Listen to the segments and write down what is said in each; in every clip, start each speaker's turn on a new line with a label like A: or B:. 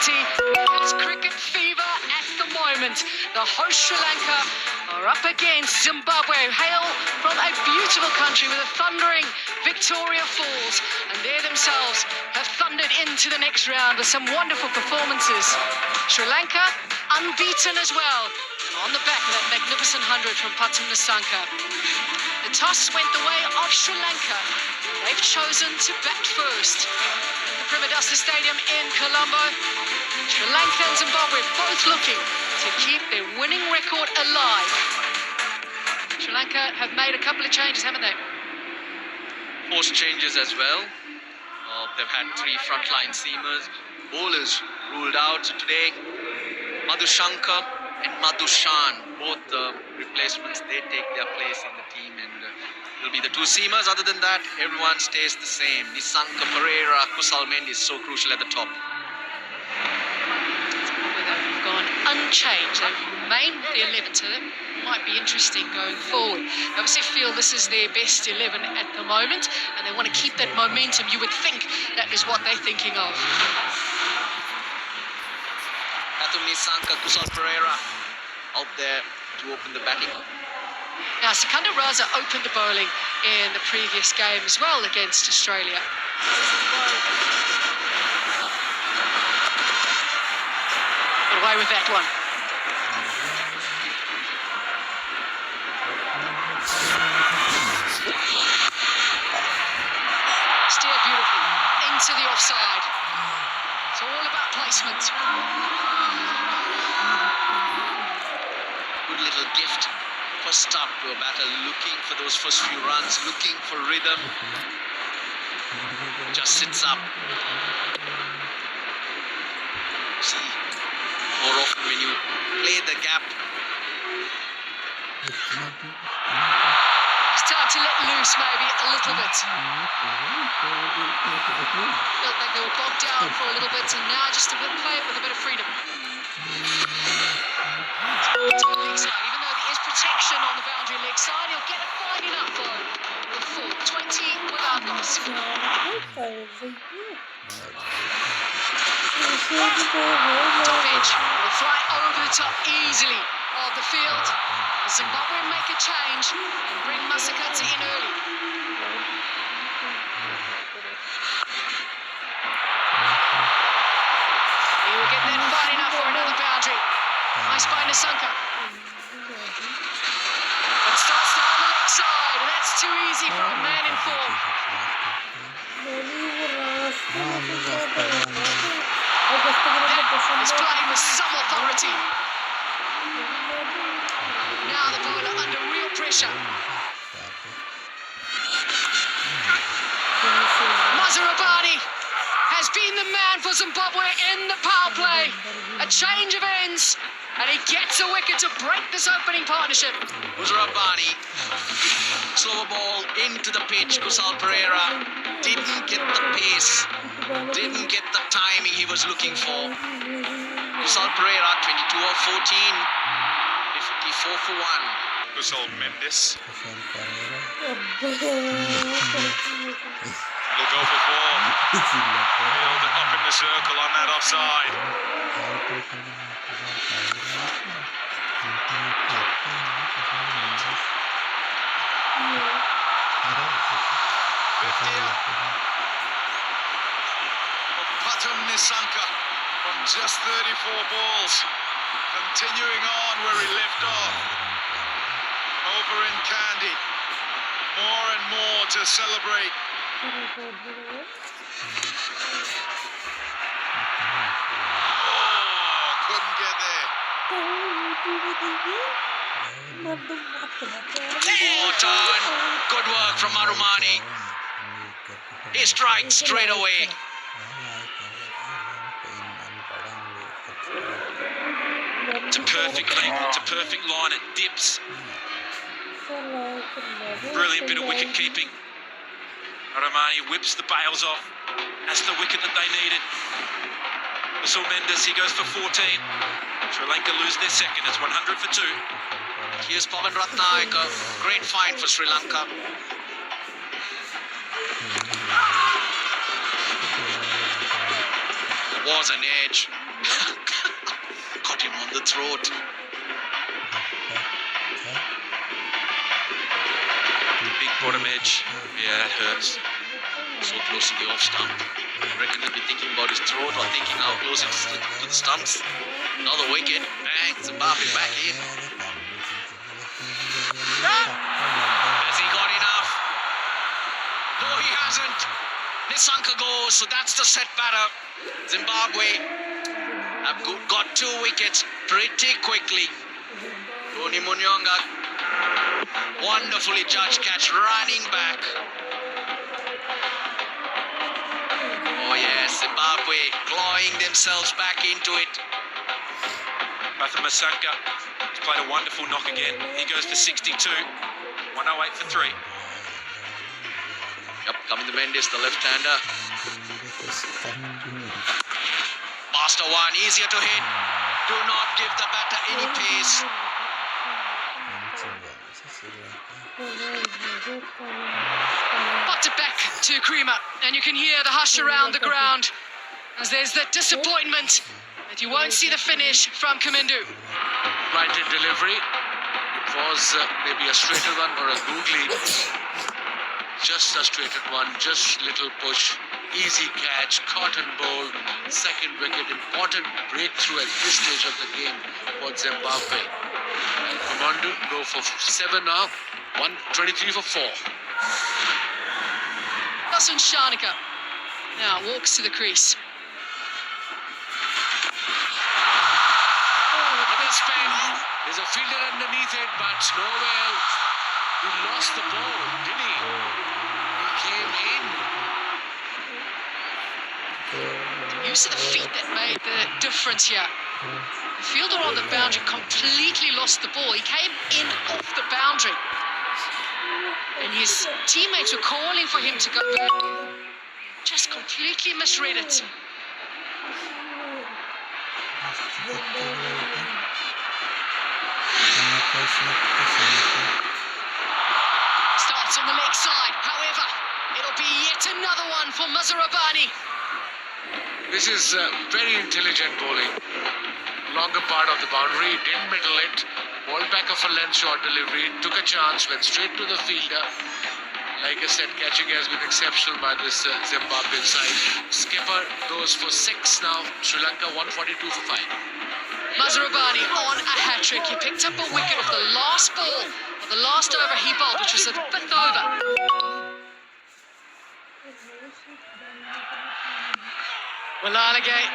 A: It is cricket fever at the moment. The host Sri Lanka are up against Zimbabwe, hail from a beautiful country with a thundering Victoria Falls, and they themselves have thundered into the next round with some wonderful performances. Sri Lanka unbeaten as well, and on the back of that magnificent 100 from Pathum Nissanka. The toss went the way of Sri Lanka. They've chosen to bat first. The Primadasa Stadium in Colombo. Sri Lanka and Zimbabwe both looking to keep their winning record alive. Sri Lanka have made a couple of changes, haven't they?
B: Forced changes as well. They've had 3 frontline seamers. Bowlers ruled out today. Madhushankar and Madhushan, both the replacements, they take their place in the team, and will be the 2 seamers. Other than that, everyone stays the same. Nissanka, Pereira, Kusal Mendy is so crucial at the top.
A: They've gone unchanged. They've remained the 11, so that might be interesting going forward. They obviously feel this is their best 11 at the moment, and they want to keep that momentum. You would think that is what they're thinking of.
B: Pathum Nissanka, Kusal Pereira out there to open the batting.
A: Now, Sikandar Raza opened the bowling in the previous game as well against Australia. Got away with that one. Steered beautifully into the offside. It's all about placement.
B: Good little gift. First start to a batter, looking for those first few runs, looking for rhythm. Just sits up. See, more often when you play the gap,
A: It's time to let loose maybe a little bit. Felt like they were bogged down for a little bit, and now just to play it with a bit of freedom. To the leg side, even though there is protection on the boundary leg side, he'll get it fine enough though. The full 20 without loss. Top edge will fly over the top easily of the field. Zimbabwe make a change and bring Masakatsi in early. He will get that fine enough for another boundary. Nice by Nissanka. But starts down the leg side, and that's too easy for a man in form. That is playing with some authority. Now the bowler under real pressure. Mazharabani has been the man for Zimbabwe in the power play. A change of ends, and he gets a wicket to break this opening partnership.
B: Mazharabani, slower ball into the pitch. Kusal Pereira didn't get the pace, didn't get the timing he was looking for. Kusal Pereira, 22 of 14, 54 for 1.
C: Kusal Mendes. He'll go for 4. Field it up in the circle on that offside. Pathum Nissanka from just 34 balls, continuing on where he left off. Over in Kandy, more and more to celebrate. Oh, couldn't get there.
B: Oh, turn. Good work from Marumani. He strikes straight away.
C: It's a perfect length, it's a perfect line, it dips. Brilliant bit of wicket keeping. Romani whips the bails off. That's the wicket that they needed. Kusal Mendes, he goes for 14. Sri Lanka lose their second. It's 100 for 2.
B: Here's Pavan Ratnaik, a great find for Sri Lanka. Was an edge. Got him on the throat. Big bottom edge. Yeah, that hurts. So close to the off stump. I reckon he'll be thinking about his throat or thinking how close it is to the stumps. Another wicket. Bang. Zimbabwe back in. Has he got enough? No, he hasn't. Nisanka goes, so that's the set batter. Zimbabwe have got 2 wickets pretty quickly. Tony Munyonga, wonderfully judged catch, running back. Oh yes, Zimbabwe clawing themselves back into it.
D: Nisanka has played a wonderful knock again. He goes for 62. 108 for 3.
B: Yep, coming the Mendes, the left-hander. Master one, easier to hit. Do not give the batter any pace.
A: Popped it back to Creamer, and you can hear the hush around the ground as there's that disappointment that you won't see the finish from Kamindu.
E: Right in delivery. It was maybe a straighter one or a googly. Just a straighter one, just little push. Easy catch, caught and bowled. Second wicket, important breakthrough at this stage of the game for Zimbabwe. And Kamindu go for 7 now. 123 for 4.
A: Dasun Shanaka now walks to the crease.
E: Spin. There's a fielder underneath it, but nowhere. He lost the ball, didn't he? He came in.
A: Use of the feet that made the difference here. The fielder on the boundary completely lost the ball. He came in off the boundary. And his teammates were calling for him to go back. Just completely misread it. Starts on the leg side, however, it'll be yet another one for Mazharabani.
E: This is very intelligent bowling. Longer part of the boundary, didn't middle it. Ball back of a length short delivery, took a chance, went straight to the fielder. Like I said, catching has been exceptional by this Zimbabwean side. Skipper goes for 6 now. Sri Lanka 142 for 5.
A: Mazharabani on a hat-trick. He picked up a wicket off the last ball of the last over he bowled, which was the 5th over. Walalage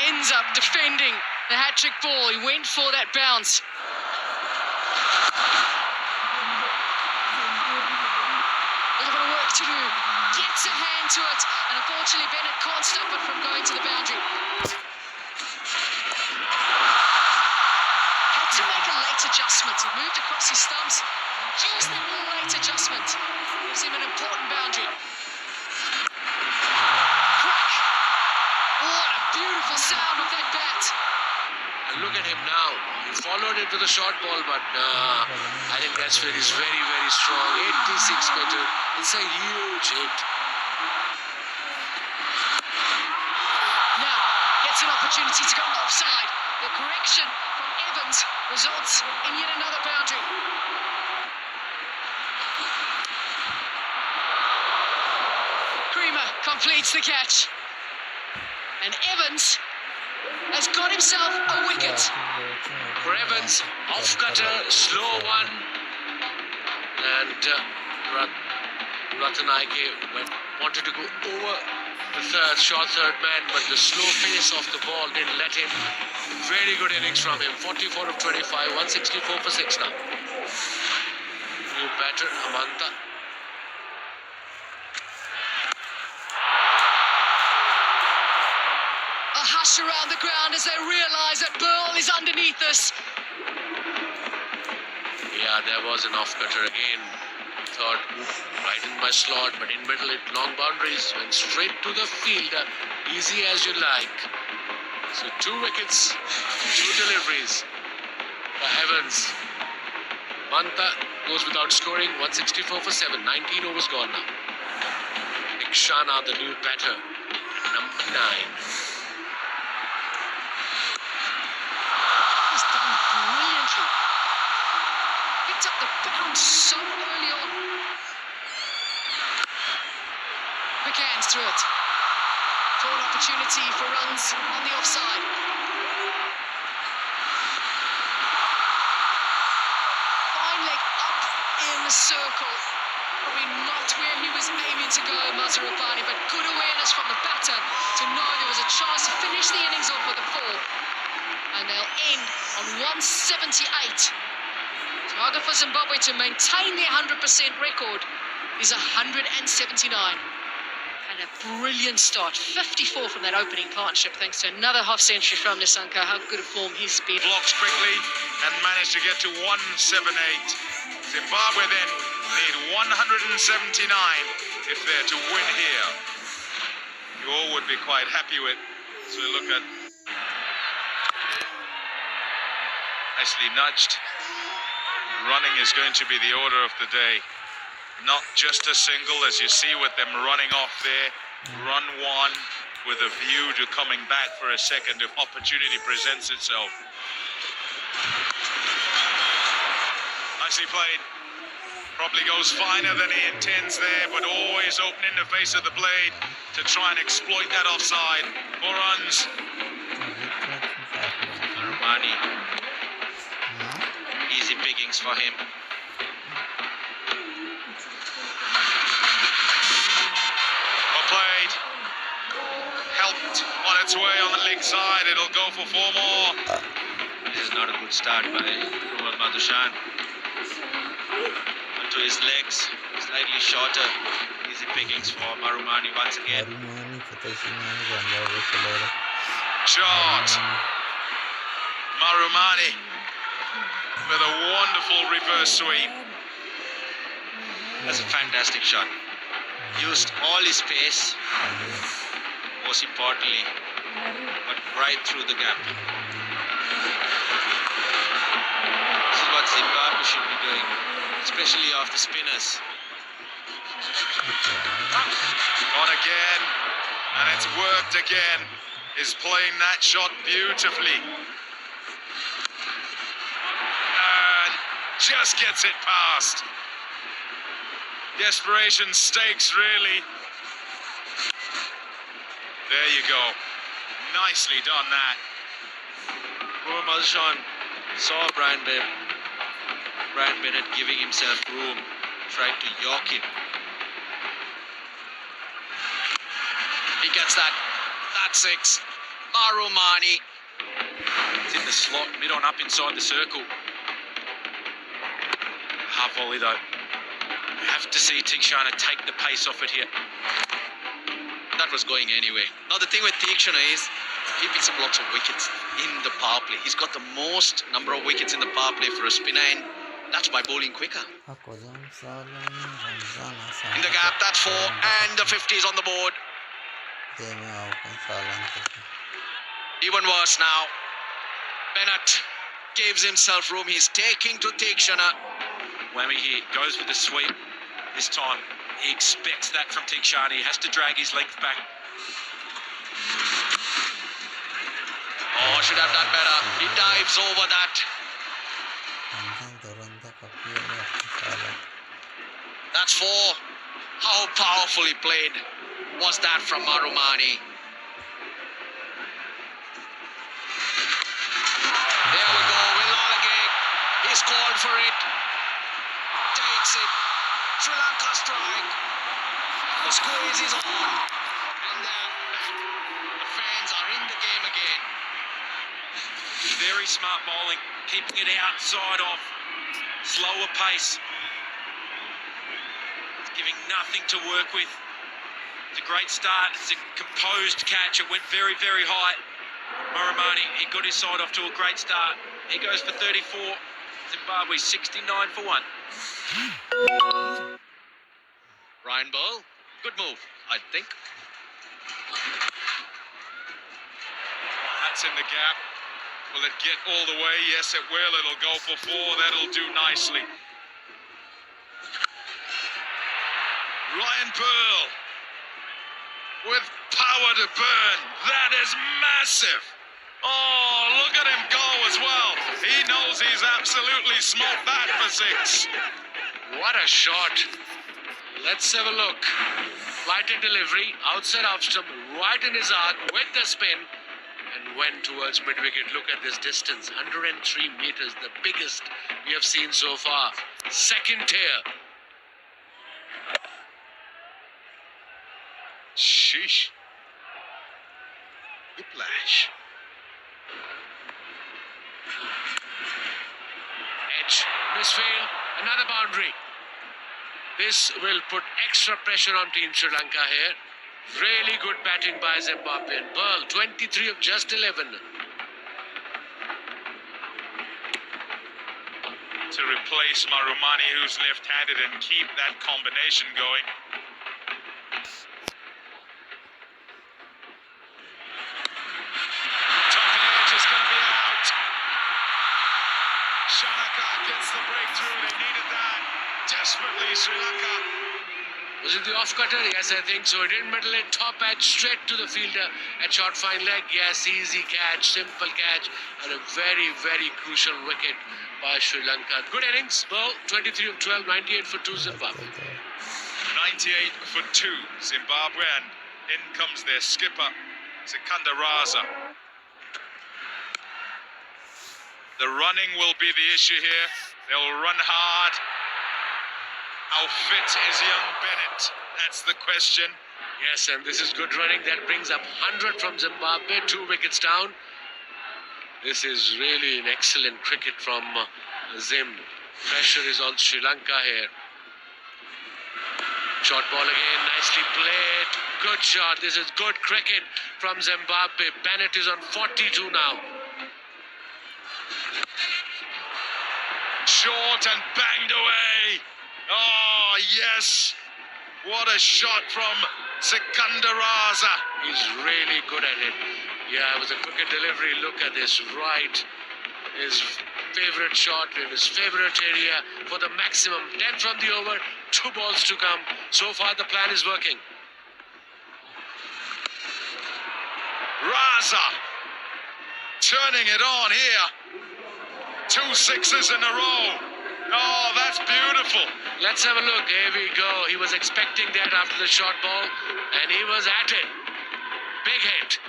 A: ends up defending the hat-trick ball. He went for that bounce. A little bit of work to do. Gets a hand to it, and unfortunately Bennett can't stop it from going to the boundary. Had to make a late adjustment. He moved across his stumps. Just that little late adjustment gives him an important boundary. Crack! What a beautiful sound with that bat.
E: And look at him now. He followed it with a short ball, but I think that's where he's very, very strong. 86 meter. It's a huge hit.
A: Now gets an opportunity to go offside. The correction from Evans results in yet another boundary. Creamer completes the catch. And Evans has got himself a wicket.
E: For Evans, off cutter, slow one. And Ratanaike wanted to go over the short third man, but the slow pace of the ball didn't let him. Very good innings from him. 44 of 25, 164 for 6 now. New batter, Amanta.
A: A hush around the ground as they realise that Burl is underneath us.
E: Yeah, there was an off cutter again. Thought right in my slot, but in middle it, long boundaries, went straight to the fielder. Easy as you like. So 2 wickets, 2 deliveries for Evans. Manta goes without scoring, 164 for 7, 19 overs gone now. Nikshana, the new batter, number 9.
A: the bounce so early on. Quick hands through it. For an opportunity for runs on the offside. Fine leg up in the circle. Probably not where he was aiming to go, Mazarupani, but good awareness from the batter to know there was a chance to finish the innings off with a 4. And they'll end on 178. Target for Zimbabwe to maintain their 100% record is 179. And a brilliant start, 54 from that opening partnership, thanks to another half-century from Nisanka. How good a form he's been.
C: Blocks quickly and managed to get to 178. Zimbabwe then need 179 if they're to win here. You all would be quite happy with. So we look at nicely nudged. Running is going to be the order of the day. Not just a single, as you see with them running off there. Run one with a view to coming back for a second if opportunity presents itself. Nicely played. Probably goes finer than he intends there, but always opening the face of the blade to try and exploit that offside. 4 runs.
B: Romani. Easy pickings for him.
C: Well played. Helped on its way on the leg side. It'll go for 4 more.
B: This is not a good start by Madushan. Onto his legs, slightly shorter. Easy pickings for Marumani once again.
C: Shot. Marumani with a wonderful reverse sweep.
B: That's a fantastic shot. Used all his pace, most importantly, but right through the gap. This is what Zimbabwe should be doing, especially off the spinners.
C: On again, and it's worked again. Is playing that shot beautifully. And just gets it past. Desperation stakes, really. There you go. Nicely done that.
B: Poor Madushan saw Brian Bennett giving himself room, tried to york it. He gets that. That's 6. Marumani.
D: It's in the slot, mid on up inside the circle. Half volley though. Have to see Tikshana take the pace off it here.
B: That was going anyway. Now the thing with Tikshana is he picks up lots of wickets in the power play. He's got the most number of wickets in the power play for a spinner, and that's by bowling quicker. In the gap, that's 4, and the 50 is on the board. Even worse now. Bennett gives himself room. He's taking to Tikshana.
D: Whammy here, goes for the sweep. This time, he expects that from Tikshana. He has to drag his length back.
B: Oh, should have done better. He dives over that. That's 4. How powerfully played was that from Marumani? There we go, Will Alagay. He's called for it. Takes it. Sri Lanka strike. The squeeze is on. And the fans are in the game again.
D: Very smart bowling, keeping it outside of slower pace. It's giving nothing to work with. It's a great start. It's a composed catch. It went very, very high. Marumani, he got his side off to a great start. He goes for 34. Zimbabwe 69 for 1.
B: Ryan Ball, good move, I think.
C: That's in the gap. Will it get all the way? Yes, it will. It'll go for 4. That'll do nicely. Ryan Pearl with power to burn. That is massive. Oh, look at him go as well. He knows he's absolutely smoked that for 6.
E: What a shot. Let's have a look. Flight and delivery, outside off stump, right in his arc with the spin and went towards mid-wicket. Look at this distance, 103 meters, the biggest we have seen so far. Second tier.
C: Sheesh. Whiplash.
E: Edge, misfield, another boundary. This will put extra pressure on Team Sri Lanka here. Really good batting by Zimbabwean. Pearl, 23 of just 11.
C: To replace Marumani, who's left-handed, and keep that combination going. Top edge is going to be out. Shanaka gets the breakthrough. They needed that desperately, Sri Lanka.
E: Was it the off-cutter? Yes, I think so. He didn't middle it. Top edge straight to the fielder at short fine leg. Yes, easy catch, simple catch, and a very, very crucial wicket by Sri Lanka. Good innings. Ball 23 of 12, 98 for 2 Zimbabwe.
C: 98 for 2 Zimbabwe, and in comes their skipper, Sikandar Raza. The running will be the issue here. They'll run hard. How fit is young Bennett? That's the question.
E: Yes, and this is good running. That brings up 100 from Zimbabwe, 2 wickets down. This is really an excellent cricket from Zim. Pressure is on Sri Lanka here. Short ball again, nicely played. Good shot. This is good cricket from Zimbabwe. Bennett is on 42 now.
C: Short and banged away. Oh, yes. What a shot from Sikandar Raza.
E: He's really good at it. Yeah, it was a cricket delivery. Look at this. Right. His favorite shot in his favorite area for the maximum. 10 from the over, 2 balls to come. So far, the plan is working.
C: Raza turning it on here. 2 sixes in a row. Oh, that's beautiful.
E: Let's have a look. Here we go. He was expecting that after the short ball, and he was at it. Big hit.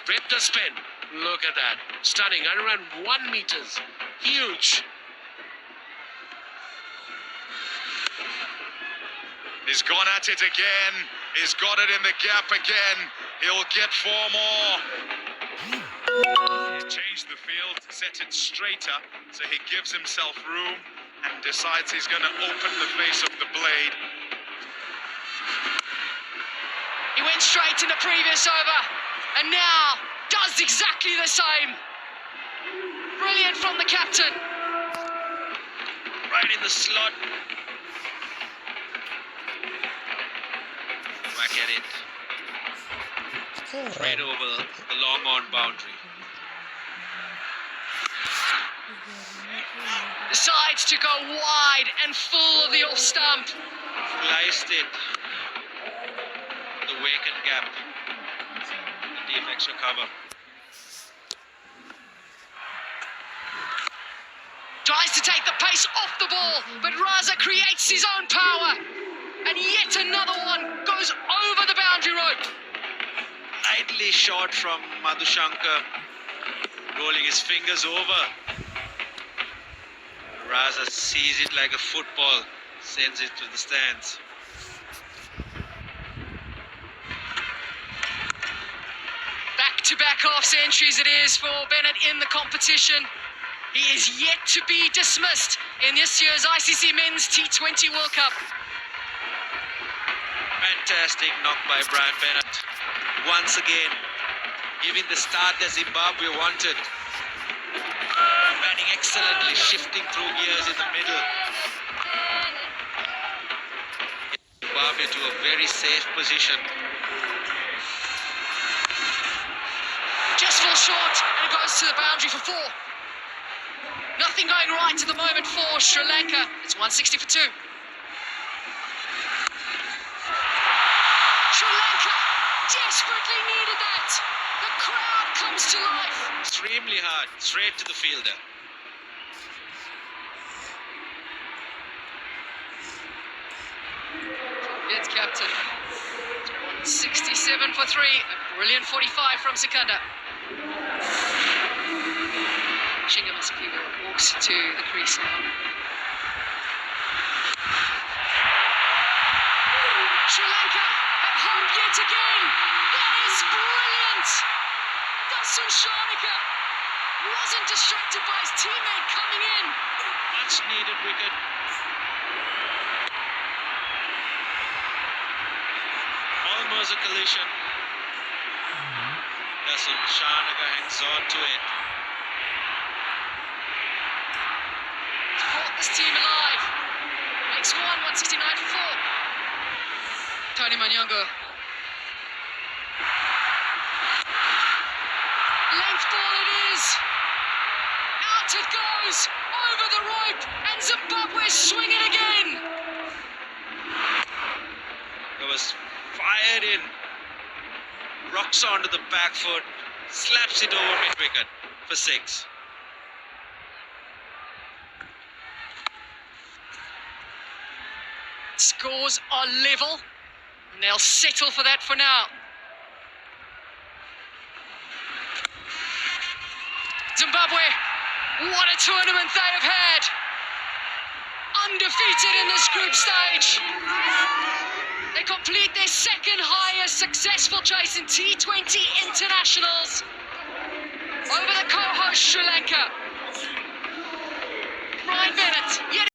E: With the spin. Look at that. Stunning. 101 meters. Huge.
C: He's gone at it again. He's got it in the gap again. He'll get 4 more. He's changed the field, set it straighter, so he gives himself room and decides he's going to open the face of the blade.
A: He went straight in the previous over and now does exactly the same. Brilliant from the captain.
D: Right in the slot. Whack at it. Straight over the long on boundary.
A: Decides to go wide and full of the off stump.
D: Sliced it. The vacant gap. The deep extra cover.
A: Tries to take the pace off the ball, but Raza creates his own power. And yet another one goes over the boundary rope.
D: Lightly short from Madhushankar. Rolling his fingers over. Raza sees it like a football. Sends it to the stands.
A: Back-to-back half centuries it is for Bennett in the competition. He is yet to be dismissed in this year's ICC Men's T20 World Cup.
D: Fantastic knock by Brian Bennett. Once again, giving the start that Zimbabwe wanted. Batting excellently, shifting through gears in the middle. Zimbabwe to a very safe position.
A: Just falls short and goes to the boundary for 4. Nothing going right at the moment for Sri Lanka. It's 160 for 2. Sri Lanka desperately needed that. The crowd comes to life.
D: Extremely hard, straight to the fielder.
A: It's captain. 67 for 3. A brilliant 45 from Sikanda. Shinga Masakila walks to the crease now. Sri Lanka have hope yet again. That is brilliant. Dasun Sharnika wasn't distracted by his teammate coming in.
D: Much needed wicket. Almost a collision. Dasun Sharnika hangs on to it.
A: He's brought this team alive. Makes 169 for 4. Tony Manyongo. Length ball it is. Out it goes. Over the rope. And Zimbabwe swing it again.
D: It was fired in. Rocks onto the back foot. Slaps it over mid-wicket for 6.
A: Scores are level. And they'll settle for that for now. Zimbabwe, what a tournament they have had. Undefeated in this group stage. They complete their second highest successful chase in T20 internationals over the co-host Sri Lanka. Brian Bennett, yet